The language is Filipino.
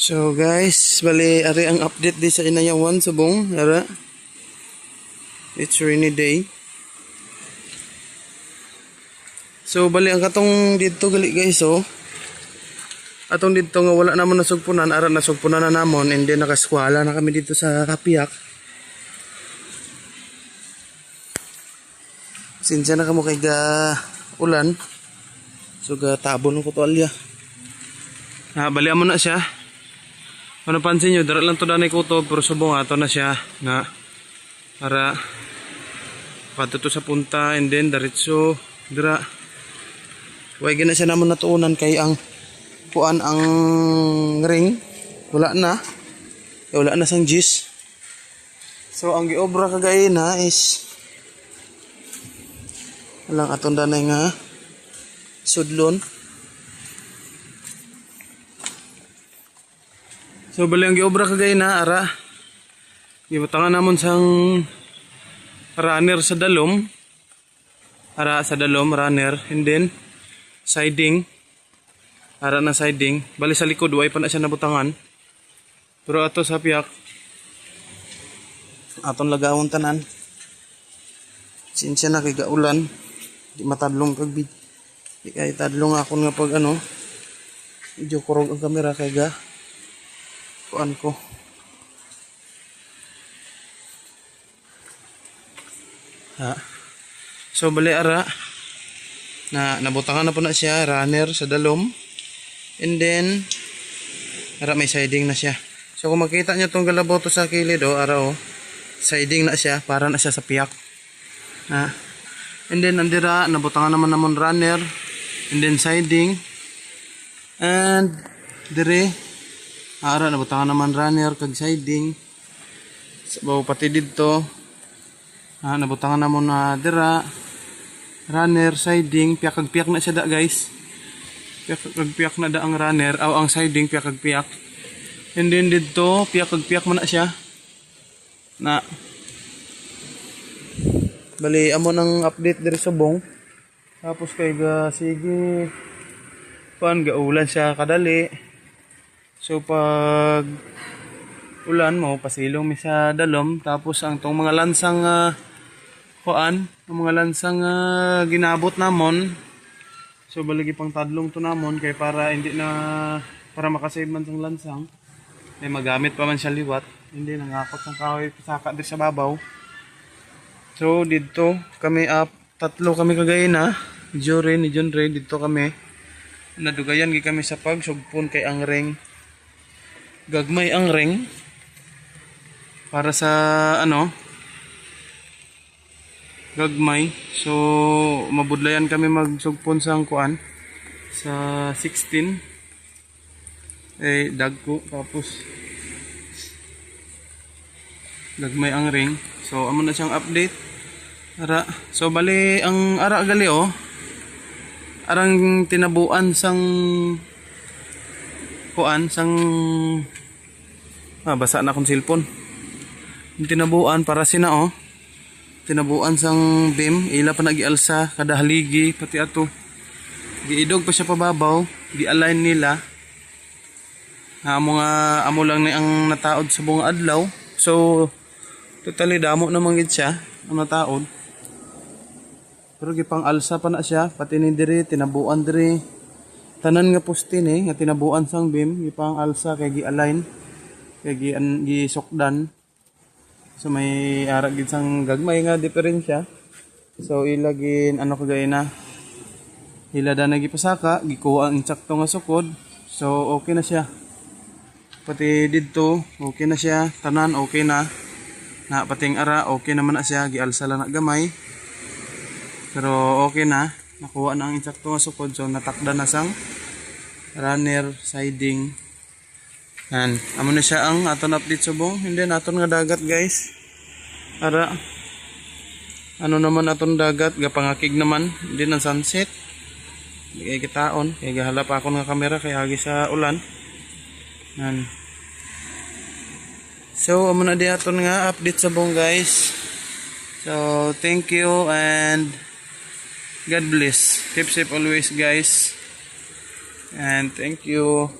So guys, bali ari ang update di sa Inayawan subong, ara. It's rainy day. So bali ang katong dito gali guys, oh. Atong dito nga wala naman nasugpunan, ara nasugpunan na namon, and then nakaskwala na kami dito sa Kapiak. Sinsya na kamo kay ga ulan. So ga tabon ko to alya. Bali mo na siya. Kung napansin nyo, dara lang to danay kutob, pero subong ato na siya na para pato to sa punta, and then diretso dira. Huwag na siya naman natuunan kay ang puan ang ring wala na, wala na sang gis. So ang giobra kagay na is walang atong danay nga sudlon. So bali ang giobra kagay na ara gibutangan namon sang runner sa dalom, ara sa dalom runner, and then siding, ara na siding. Bali sa likod way pa na siya nabutangan, pero ato sa piyak aton lagawon tanan. Sinsya na kay gaulan, di matadlong kag bid, di kay tadlong akon nga pag ano medyo kurog ang kamera kay ga kuan ko. So bali ara na nabutangan na po na siya runner sa dalom, and then ara may siding na siya. So kung makita nyo tong galaboto sa kilid, oh, ara oh, siding na siya, para na siya sa piyak. And then andira nabutangan naman namon runner, and then siding, and dire ara nabutangan naman runner kag siding. Sabaw pati dito nabutangan namon na dira runner, siding, piyak kag piyak na siya da guys. Piyak kag piyak na da ang runner, aw ang siding piyak kag piyak. And then dito piyak kag piyak man na siya. Na bali amo nang update diri subong. Tapos kay ga sige pan ga ulan siya kadali. So pag ulan mo pasilong mi sa dalom, tapos ang tong mga lansang kuan, ang mga lansang ginabot namon. So baligi pang tadlong to namon kay para hindi na para makasave man sang lansang. Ay magamit pa man siya liwat, hindi nangakot sang kahoy pasaka dir sa babaw. So dito kami tatlo kami kagay na, ni John Ray dito kami. Nadugayan gi kami sa pagsugpon kay ang ring gagmay ang ring para sa ano gagmay. So mabudlayan kami magsugpon sa kuan sa 16 dagko, tapos gagmay ang ring. So amo na siyang update ara. So bali ang ara gali, oh, arang tinabuan sang kuan sang basa na akong cellphone. Tinabuan para sina, oh, tinabuan sang beam, ila pa nagialsa kada haligi, pati ato giidog pa siya pababaw, gi-align nila. Amo lang ni ang nataod sa buong adlaw. So totally damo na manggid siya ang nataod, pero gipang alsa pa na siya, pati ni diri tinabuan diri tanan nga poste ni nga tinabuan sang beam, gipang alsa kay gi-align kay gi-sokdan. So may ara gid sang gagmay nga diferensya. So ilagin ano kagay na ila da nagipasaka, gikuha ang sakto nga sukod. So okay na siya, pati didto okay na siya, tanan okay na pating ara okay naman na siya, gialsa lang na gamay pero okay na, nakuha na ang insakto nga sukod. So natakda na sang runner, siding, and amo na siya ang aton update subong. Hindi naton nga dagat guys, ara ano naman aton dagat gapangakig naman, hindi na sunset, hindi kay kitaon kay gahalap ako nga kamera kay hagi sa ulan. And so amo na di aton nga update subong guys. So thank you and God bless. Keep safe always guys. And thank you.